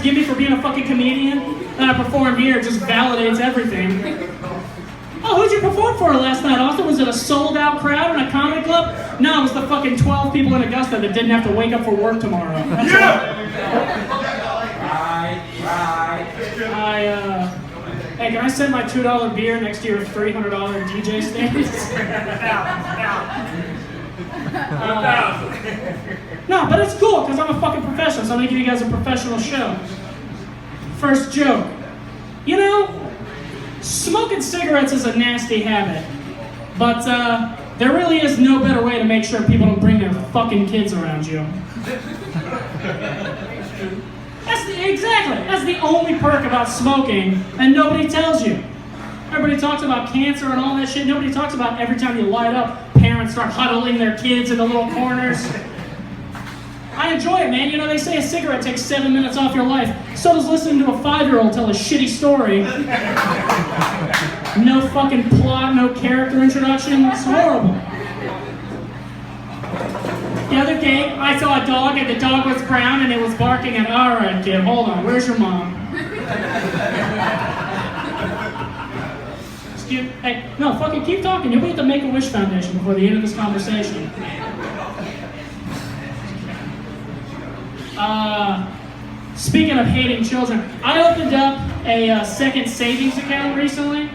give me for being a fucking comedian, and I perform here, it just validates everything. Oh, who'd you perform for last night, Austin? Was it a sold-out crowd in a comedy club? No, it was the fucking 12 people in Augusta that didn't have to wake up for work tomorrow. That's Hey, can I send my $2 beer next to your $300 DJ stand? No, but it's cool, because I'm a fucking professional, so I'm going to give you guys a professional show. First joke. You know, smoking cigarettes is a nasty habit, but there really is no better way to make sure people don't bring their fucking kids around you. That's the only perk about smoking, and nobody tells you. Everybody talks about cancer and all that shit. Nobody talks about every time you light up, parents start huddling their kids into little corners. I enjoy it, man. You know, they say a cigarette takes 7 minutes off your life. So does listening to a 5-year-old tell a shitty story. No fucking plot, no character introduction. It's horrible. The other day, I saw a dog, and the dog was brown, and it was barking, and all right, kid, hold on, where's your mom? Hey, no, fucking keep talking. You'll be at the Make-A-Wish Foundation before the end of this conversation. Speaking of hating children, I opened up a second savings account recently.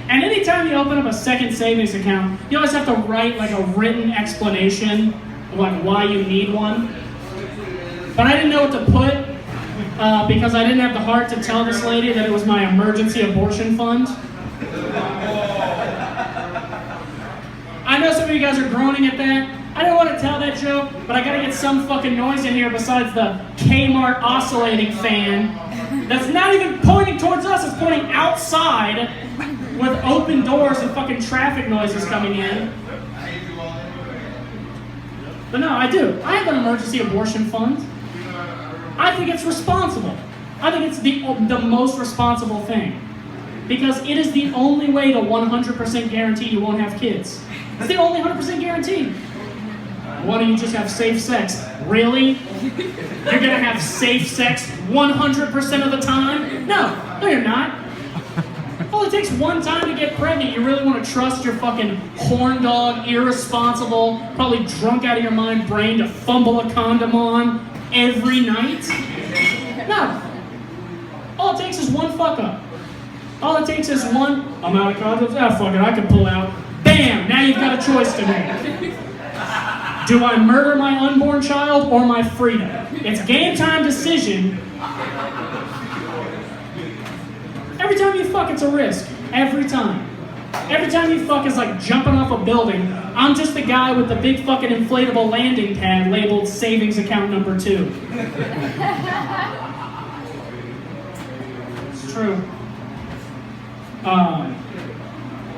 And anytime you open up a second savings account, you always have to write like a written explanation of like why you need one. But I didn't know what to put because I didn't have the heart to tell this lady that it was my emergency abortion fund. I know some of you guys are groaning at that. I don't want to tell that joke, but I gotta get some fucking noise in here besides the Kmart oscillating fan that's not even pointing towards us, it's pointing outside with open doors and fucking traffic noises coming in. But no, I do. I have an emergency abortion fund. I think it's responsible. I think it's the most responsible thing. Because it is the only way to 100% guarantee you won't have kids. It's the only 100% guarantee. Why don't you just have safe sex? Really? You're gonna have safe sex 100% of the time? No, you're not. Well, it takes one time to get pregnant. You really want to trust your fucking horn dog, irresponsible, probably drunk out of your mind brain to fumble a condom on every night? No. All it takes is one fuck up. All it takes is one, I'm out of condoms, fuck it, I can pull out. Bam, now you've got a choice to make. Do I murder my unborn child or my freedom? It's game time decision. Every time you fuck, it's a risk. Every time. Every time you fuck is like jumping off a building. I'm just the guy with the big fucking inflatable landing pad labeled savings account number 2. It's true. I'm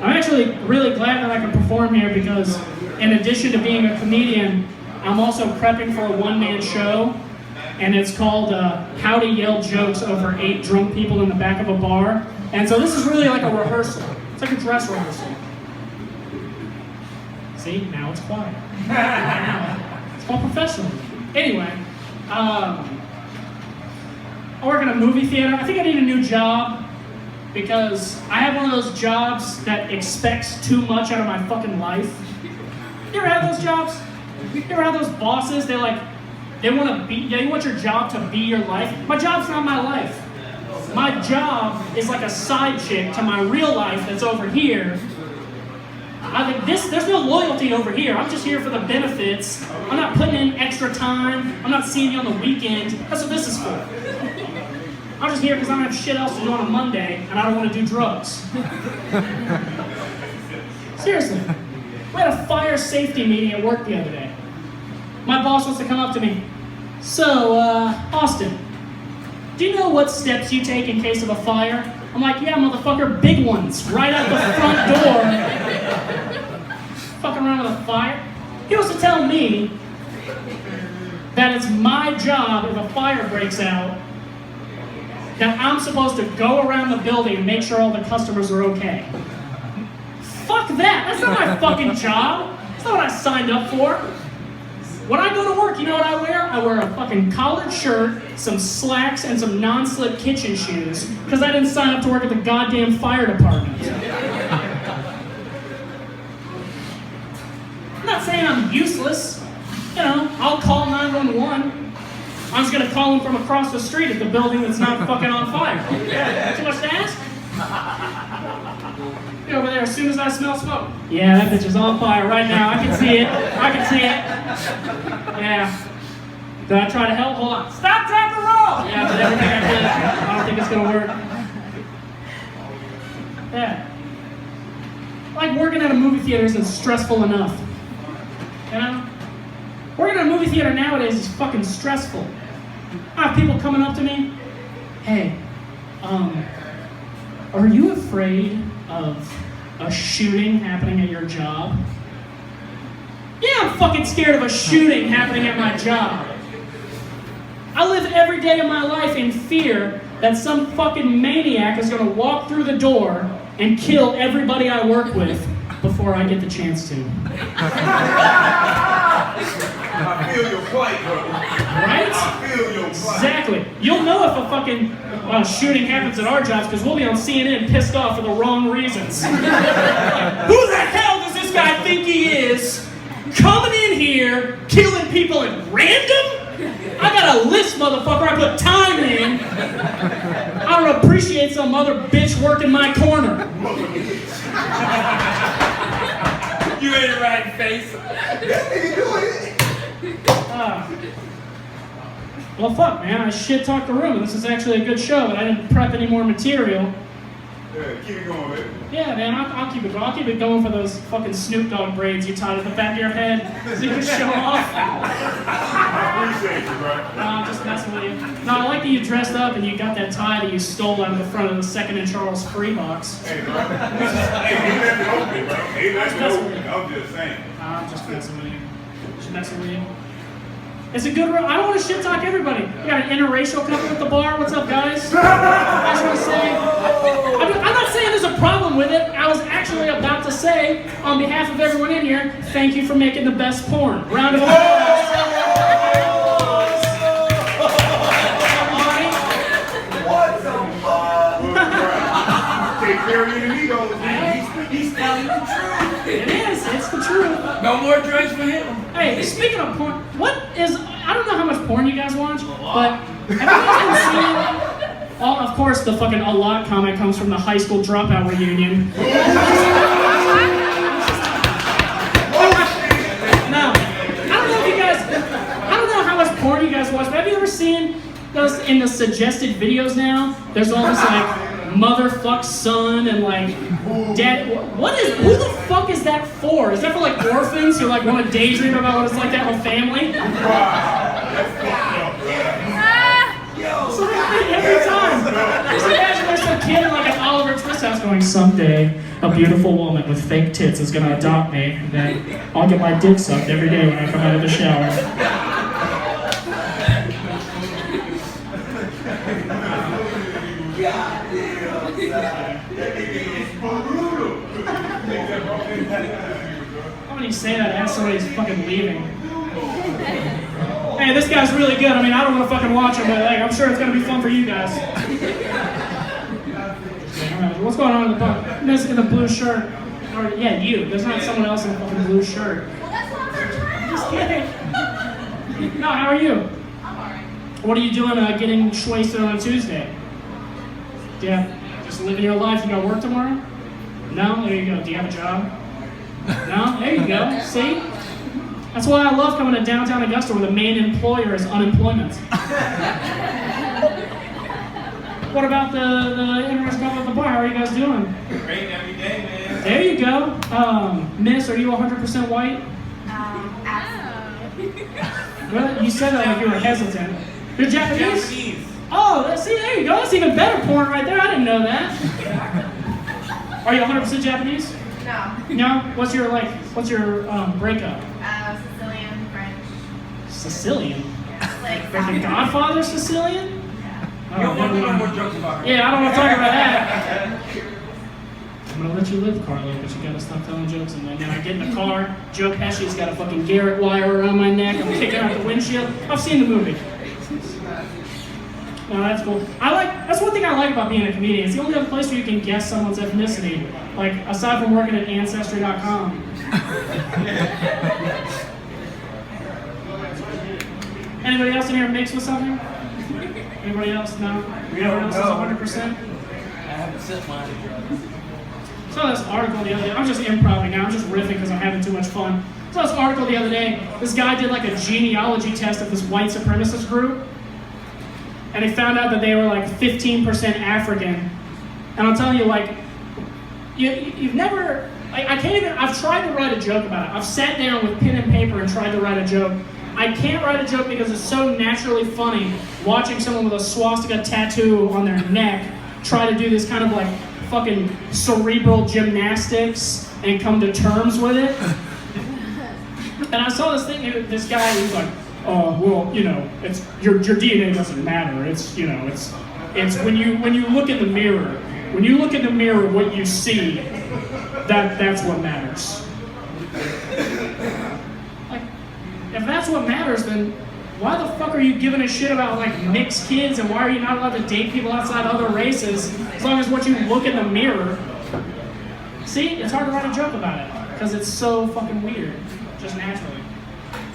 actually really glad that I can perform here because in addition to being a comedian, I'm also prepping for a one-man show, and it's called How to Yell Jokes Over 8 Drunk People in the Back of a Bar. And so this is really like a rehearsal. It's like a dress rehearsal. See, now it's quiet. It's called professional. Anyway, I work in a movie theater. I think I need a new job because I have one of those jobs that expects too much out of my fucking life. You ever have those jobs? You ever have those bosses? They want your job to be your life. My job's not my life. My job is like a side chick to my real life that's over here. I think there's no loyalty over here. I'm just here for the benefits. I'm not putting in extra time. I'm not seeing you on the weekend. That's what this is for. I'm just here because I don't have shit else to do on a Monday and I don't want to do drugs. Seriously. We had a fire safety meeting at work the other day. My boss wants to come up to me. So, Austin, do you know what steps you take in case of a fire? I'm like, yeah, motherfucker, big ones, right out the front door. Fucking around with a fire. He wants to tell me that it's my job if a fire breaks out, that I'm supposed to go around the building and make sure all the customers are okay. Fuck that. That's not my fucking job. That's not what I signed up for. When I go to work, you know what I wear? I wear a fucking collared shirt, some slacks, and some non-slip kitchen shoes, because I didn't sign up to work at the goddamn fire department. I'm not saying I'm useless. You know, I'll call 911. I'm just gonna call them from across the street at the building that's not fucking on fire. Too much to ask? Be over there as soon as I smell smoke. Yeah, that bitch is on fire right now. I can see it. I can see it. Yeah. Did I try to help? Hold on. Stop, drop, and roll! Yeah, but everything I did, I don't think it's gonna work. Yeah. Like working at a movie theater isn't stressful enough. You know? Working at a movie theater nowadays is fucking stressful. I have people coming up to me. Hey, are you afraid of a shooting happening at your job? Yeah, I'm fucking scared of a shooting happening at my job. I live every day of my life in fear that some fucking maniac is gonna walk through the door and kill everybody I work with before I get the chance to. I feel your plight, bro. Right? I feel your plight. Exactly. You'll know if a fucking shooting happens at our jobs because we'll be on CNN pissed off for the wrong reasons. Who the hell does this guy think he is? Coming in here, killing people at random? I got a list, motherfucker. I put time in. I don't appreciate some other bitch working my corner. You ain't right, face. Well, fuck, man. I shit talked the room. This is actually a good show, but I didn't prep any more material. Yeah, keep it going, baby. Yeah, man, I'll keep it going. I'll keep it going for those fucking Snoop Dogg braids you tied at the back of your head so you can show off. I appreciate you, bro. No, I'm just messing with you. No, I like that you dressed up and you got that tie that you stole out of the front of the Second and Charles Free box. Hey, bro. Hey, he left it open, bro. He left it open. I'm just saying. I'm just messing with you. Just messing with you. It's a good room. I don't want to shit talk everybody. We got an interracial couple at the bar. What's up, guys? I just want to say, I'm not saying there's a problem with it. I was actually about to say, on behalf of everyone in here, thank you for making the best porn. Round of applause. What the fuck? Take care of your egos, man. He's telling the truth. It is. It's the truth. No more drinks for him. Hey, speaking of porn, I don't know how much porn you guys watch, but have you guys been seeing, of course, the fucking a lot comment comes from the high school dropout reunion. Now, I don't know how much porn you guys watch, but have you ever seen those in the suggested videos now? There's all this like, motherfuck son and like dad. Who the fuck is that for? Is that for like orphans who like want to daydream about what it's like to have a family? So every time. Just imagine there's some kid in like an Oliver Twist house going, someday a beautiful woman with fake tits is gonna adopt me, and then I'll get my dick sucked every day when I come out of the shower. When you say that as somebody's fucking leaving. Hey, this guy's really good. I mean, I don't want to fucking watch him, but like, I'm sure it's gonna be fun for you guys. Alright, what's going on in the bar? This in the blue shirt. Or, yeah, you. There's not someone else in a fucking blue shirt. Well, that's not my turn. Just kidding. No, how are you? I'm alright. What are you doing getting wasted on a Tuesday? Yeah, just living your life. You got work tomorrow? No? There you go. Do you have a job? No? There you go. See? That's why I love coming to downtown Augusta where the main employer is unemployment. What about the interest couple at the bar? How are you guys doing? Great every day, man. There you go. Miss, are you 100% white? Absolutely. Well, you said that like you were hesitant. You're Japanese? Oh, see, there you go. That's even better porn right there. I didn't know that. Are you 100% Japanese? No. No? What's your breakup? Sicilian, French. Sicilian? Yeah, like Like the Godfather Sicilian? Yeah. Oh, You don't want never no mind. more jokes about him. Yeah, I don't want to talk about that. I'm gonna let you live, Carlo, but you gotta stop telling jokes. And then I get in the car, Joe Pesci's got a fucking Garrett wire around my neck, I'm kicking out the windshield. I've seen the movie. No, that's cool. That's one thing I like about being a comedian. It's the only other place where you can guess someone's ethnicity. Like, aside from working at Ancestry.com. Anybody else in here mixed with something? Anybody else? No? Everyone else is 100%? I haven't sent mine. Saw this article the other day. I'm just improvising now. I'm just riffing because I'm having too much fun. Saw this article the other day. This guy did like a genealogy test of this white supremacist group. And he found out that they were like 15% African. And I'll tell you, like, you've never, I can't even, I've tried to write a joke about it. I've sat down with pen and paper and tried to write a joke. I can't write a joke because it's so naturally funny watching someone with a swastika tattoo on their neck try to do this kind of like fucking cerebral gymnastics and come to terms with it. And I saw this thing, this guy who was like, oh, well, you know, it's your DNA doesn't matter. It's, you know, it's when you look in the mirror. When you look in the mirror, what you see, that's what matters. Like, if that's what matters, then why the fuck are you giving a shit about like mixed kids, and why are you not allowed to date people outside other races as long as what you look in the mirror? See, it's hard to write a joke about it because it's so fucking weird, just naturally.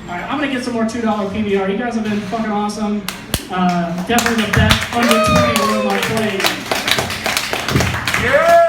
All right, I'm gonna get some more $2 PBR. You guys have been fucking awesome. Definitely the best under 20 room I've played. Yeah!